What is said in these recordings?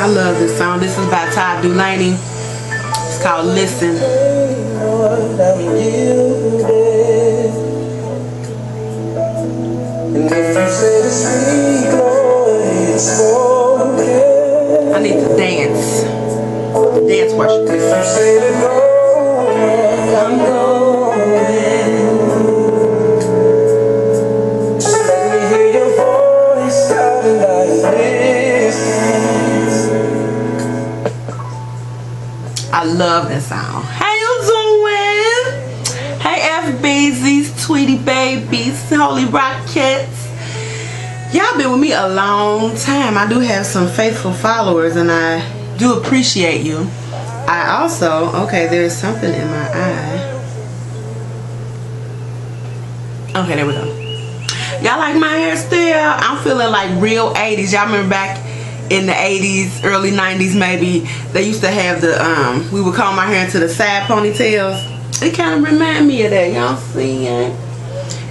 I love this song. This is by Todd Dulaney. It's called Listen. I need to dance. Dance worship. I'm going. So let me hear your voice starting like this. I love that song. How you doing? Hey FBZs, Tweety Babies, Holy Rockets. Y'all been with me a long time. I do have some faithful followers and I do appreciate you. I also, okay, there's something in my eye. Okay, there we go. Y'all like my hairstyle? I'm feeling like real 80s. Y'all remember back in the 80s, early 90s maybe, they used to have the, we would comb our hair into the side ponytails. It kind of remind me of that. Y'all see it?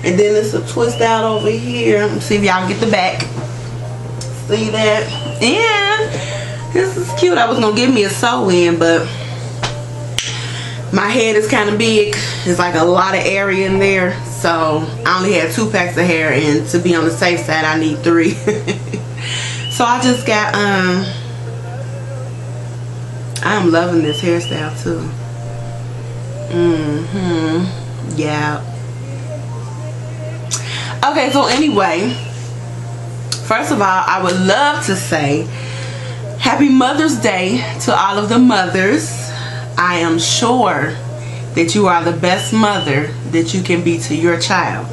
And then it's a twist out over here. Let's see if y'all get the back. See that? Yeah. This is cute. I was going to give me a sew in, but my head is kind of big. There's like a lot of area in there. So I only had 2 packs of hair, and to be on the safe side, I need 3. So I just got, I'm loving this hairstyle too. Yeah. Okay, so anyway, first of all, I would love to say Happy Mother's Day to all of the mothers. I am sure that you are the best mother that you can be to your child.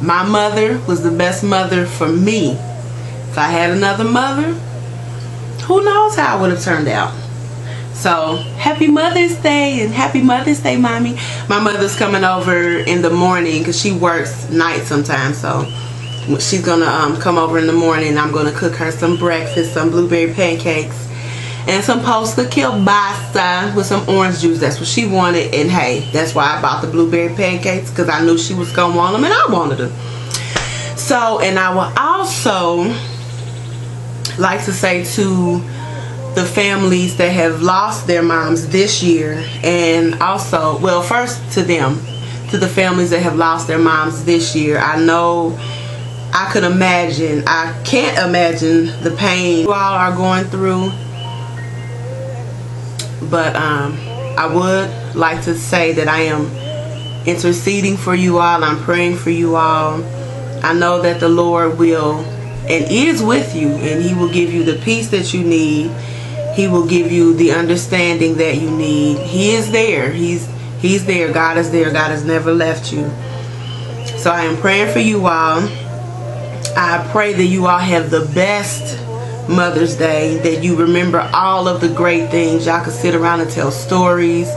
My mother was the best mother for me. If I had another mother, who knows how it would have turned out. So, Happy Mother's Day, and Happy Mother's Day, Mommy. My mother's coming over in the morning because she works night sometimes. So, she's going to come over in the morning, and I'm going to cook her some breakfast, some blueberry pancakes, and some poached kielbasa with some orange juice. That's what she wanted. And, hey, that's why I bought the blueberry pancakes, because I knew she was going to want them, and I wanted them. So, and I will also like to say to the families that have lost their moms this year, and also, well, first to them, to the families that have lost their moms this year. I know, I could imagine, I can't imagine the pain you all are going through, but I would like to say that I am interceding for you all. I'm praying for you all. I know that the Lord will and is with you, and He will give you the peace that you need. He will give you the understanding that you need. He is there. He's there. God is there. God has never left you. So I am praying for you all. I pray that you all have the best Mother's Day, that you remember all of the great things. Y'all can sit around and tell stories.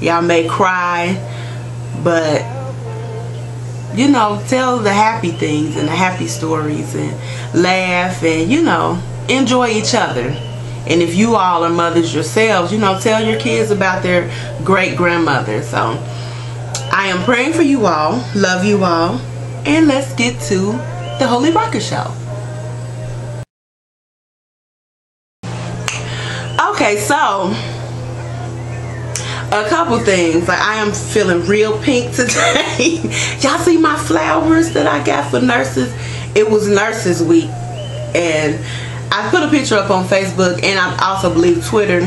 Y'all may cry, but you know, tell the happy things and the happy stories, and laugh, and you know, enjoy each other. And if you all are mothers yourselves, you know, tell your kids about their great grandmother. So I am praying for you all, love you all, and let's get to the Holy Rocker Show. Okay, so a couple things. Like, I am feeling real pink today. Y'all see my flowers that I got for nurses? It was Nurses Week, and I put a picture up on Facebook, and I also believe Twitter.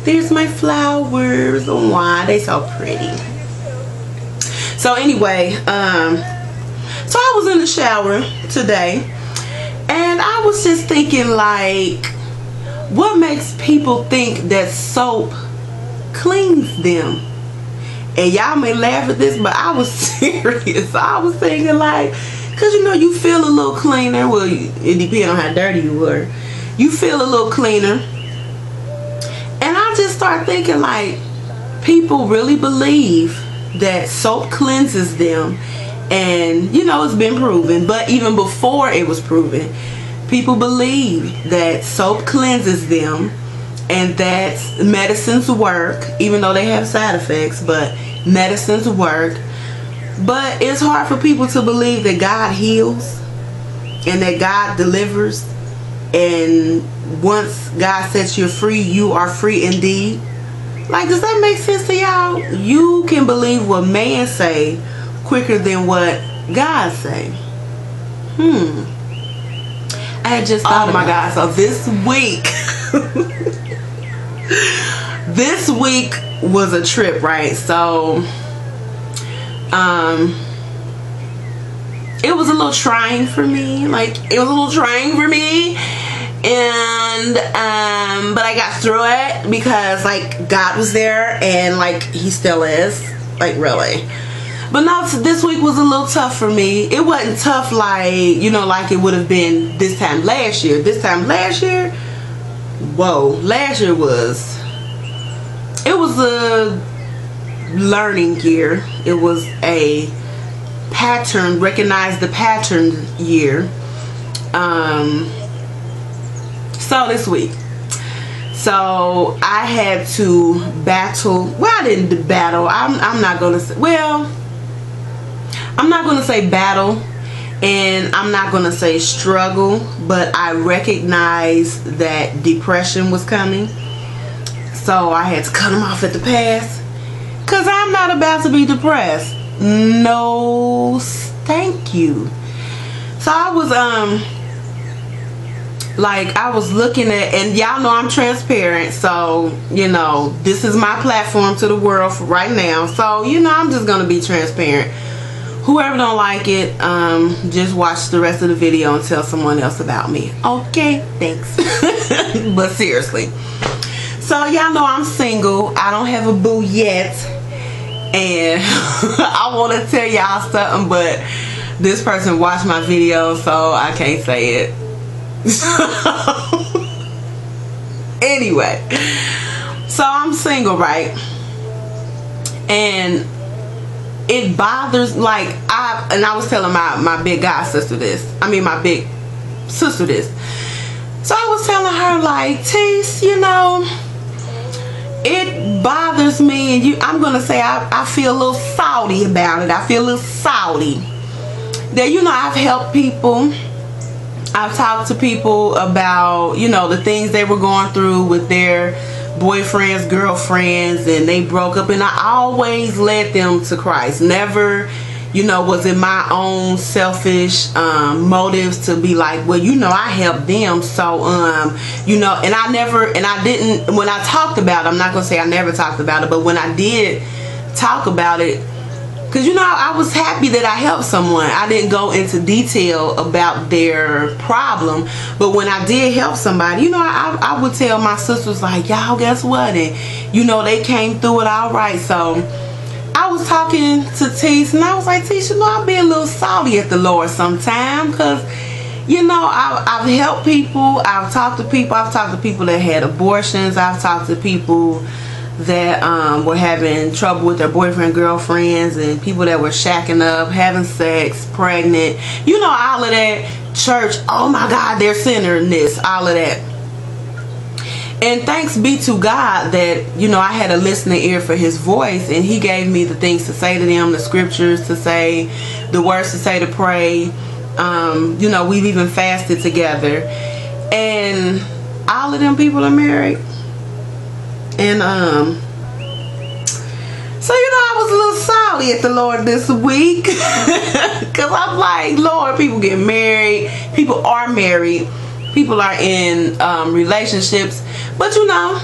There's my flowers. Wow, they so pretty. So anyway, so I was in the shower today, and I was just thinking, like, what makes people think that soap cleans them? And y'all may laugh at this, but I was serious. I was thinking, like, because you know, you feel a little cleaner. Well, it depends on how dirty you were. You feel a little cleaner. And I just start thinking, like, people really believe that soap cleanses them. And you know, it's been proven, but even before it was proven, people believe that soap cleanses them, and that medicines work, even though they have side effects, but medicines work. But it's hard for people to believe that God heals and that God delivers and once God sets you free, you are free indeed. Like, does that make sense to y'all? You can believe what man say quicker than what God say. I had just thought, oh my God, so this week this week was a trip, right? So it was a little trying for me. And but I got through it because like God was there, and like he still is, like really. But no, this week was a little tough for me. It wasn't tough like, you know, like it would have been this time last year. Last year was a learning year. It was a pattern, recognize the pattern year. So this week, so I had to battle. Well, I didn't battle. I'm not gonna say, well, I'm not gonna say battle, and I'm not gonna say struggle, but I recognized that depression was coming. So I had to cut them off at the pass, cause I'm not about to be depressed. No, thank you. So I was like, I was looking at, and y'all know I'm transparent, so you know this is my platform to the world for right now. So you know I'm just gonna be transparent. Whoever don't like it, just watch the rest of the video and tell someone else about me. Okay, thanks. But seriously, so y'all know I'm single. I don't have a boo yet, and I want to tell y'all something, but this person watched my video, so I can't say it. Anyway, so I'm single, right? And it bothers, like, I was telling my big god sister this. I mean, my big sister this. So I was telling her, like, Tease, you know, it bothers me, and I'm gonna say I feel a little salty about it. I feel a little salty that, you know, I've helped people. I've talked to people about, you know, the things they were going through with their boyfriends, girlfriends, and they broke up, and I always led them to Christ. Never, you know, was in my own selfish motives to be like, well, you know, I helped them, so you know, and I didn't, when I talked about it, I'm not gonna say I never talked about it, but when I did talk about it, because, you know, I was happy that I helped someone. I didn't go into detail about their problem. But when I did help somebody, you know, I would tell my sisters, like, y'all, guess what? And, you know, they came through it all right. So I was talking to Tease, and I was like, Tease, you know, I'm being a little salty at the Lord sometimes. Because, you know, I've helped people. I've talked to people. I've talked to people that had abortions. I've talked to people that were having trouble with their boyfriend, girlfriends, and people that were shacking up, having sex, pregnant, you know, all of that. Church, oh my God, they're sinnerness, all of that. And thanks be to God that, you know, I had a listening ear for his voice, and he gave me the things to say to them, the scriptures to say, the words to say, to pray. You know, we've even fasted together, and all of them people are married. And so, you know, I was a little salty at the Lord this week, because I'm like, Lord, people get married, people are married, people are in relationships, but you know,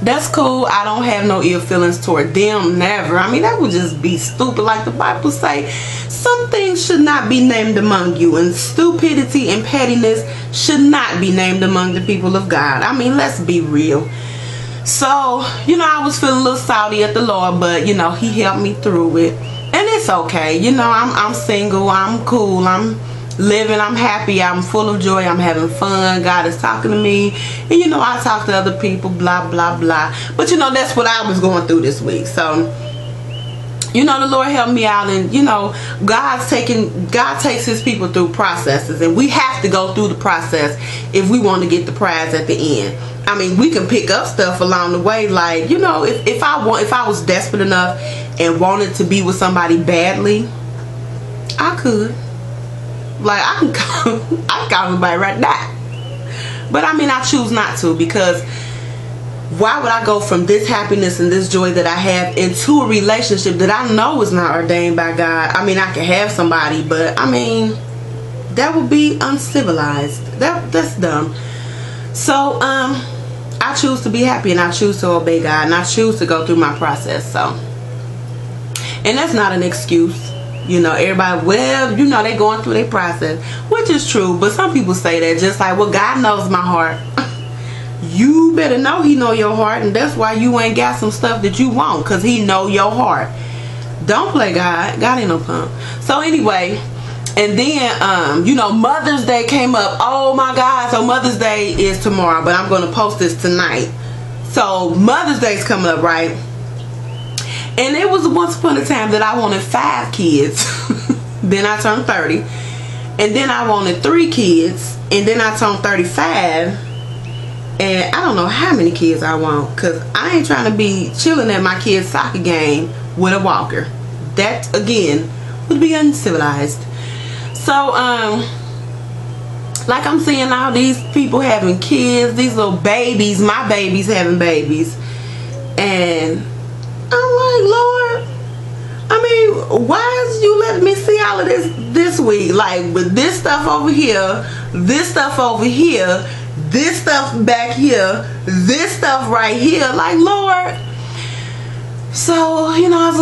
that's cool. I don't have no ill feelings toward them, never. I mean, that would just be stupid. Like the Bible say, some things should not be named among you, and stupidity and pettiness should not be named among the people of God. I mean, let's be real. So, you know, I was feeling a little salty at the Lord, but, you know, he helped me through it. And it's okay. You know, I'm single. I'm cool. I'm living. I'm happy. I'm full of joy. I'm having fun. God is talking to me. And, you know, I talk to other people, blah, blah, blah. But, you know, that's what I was going through this week. So, you know, the Lord helped me out, and, you know, God takes his people through processes, and we have to go through the process if we want to get the prize at the end. I mean, we can pick up stuff along the way, like, you know, if I was desperate enough and wanted to be with somebody badly, I could. Like, I can call somebody right now. But I mean, I choose not to, because why would I go from this happiness and this joy that I have into a relationship that I know is not ordained by God? I mean, I can have somebody, but I mean, that would be uncivilized. That's dumb. So I choose to be happy, and I choose to obey God, and I choose to go through my process. So, and that's not an excuse. You know, everybody, well, you know, they going through their process, which is true, but some people say that just like, well, God knows my heart. You better know He know your heart, and that's why you ain't got some stuff that you want, because He know your heart. Don't play God. God ain't no punk. So anyway, and then you know, Mother's Day came up. Oh my God. So Mother's Day is tomorrow, but I'm going to post this tonight. So Mother's Day is coming up, right? And it was once upon a time that I wanted 5 kids. Then I turned 30, and then I wanted 3 kids, and then I turned 35. And I don't know how many kids I want, because I ain't trying to be chilling at my kid's soccer game with a walker. That, again, would be uncivilized. So, like, I'm seeing all these people having kids, these little babies, my babies having babies. And I'm like, Lord, I mean, why is you letting me see all of this week? Like, with this stuff over here, this stuff over here, this stuff back here, this stuff right here, like, Lord. So, you know, I was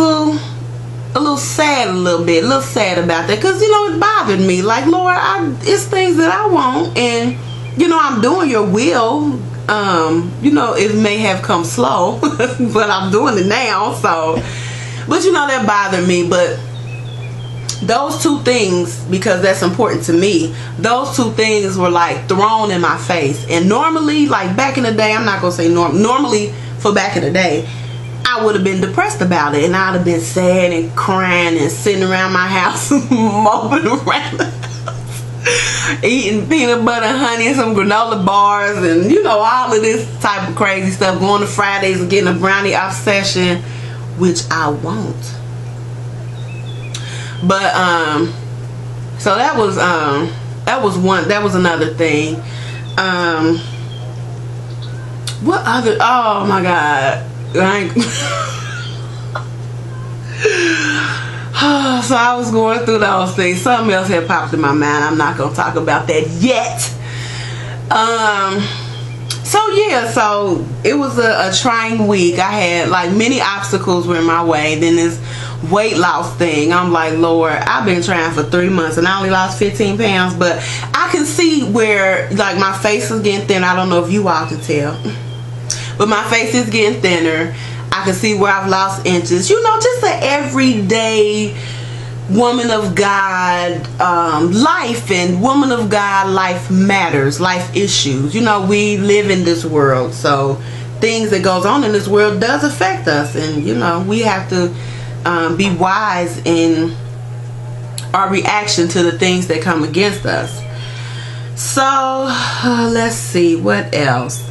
a little sad about that, because, you know, it bothered me. Like, Lord, it's things that I want, and, you know, I'm doing your will. You know, it may have come slow, but I'm doing it now. So, but you know, that bothered me. But those 2 things, because that's important to me, those 2 things were like thrown in my face. And normally, like back in the day, I'm not gonna say normally, for back in the day, I would have been depressed about it, and I'd have been sad and crying and sitting around my house moping around the house, eating peanut butter and honey and some granola bars, and you know, all of this type of crazy stuff, going to Fridays and getting a brownie obsession, which I won't. But so that was another thing. What other? Oh my God. So I was going through those things. Something else had popped in my mind. I'm not gonna talk about that yet. So yeah, so it was a trying week. I had like many obstacles were in my way. Then this weight loss thing, I'm like, Lord, I've been trying for 3 months and I only lost 15 pounds, but I can see where, like, my face is getting thin. I don't know if you all can tell, but my face is getting thinner. I can see where I've lost inches. You know, just an everyday woman of God life, and woman of God life matters, life issues. You know, we live in this world, so things that goes on in this world does affect us, and you know, we have to be wise in our reaction to the things that come against us. So let's see what else.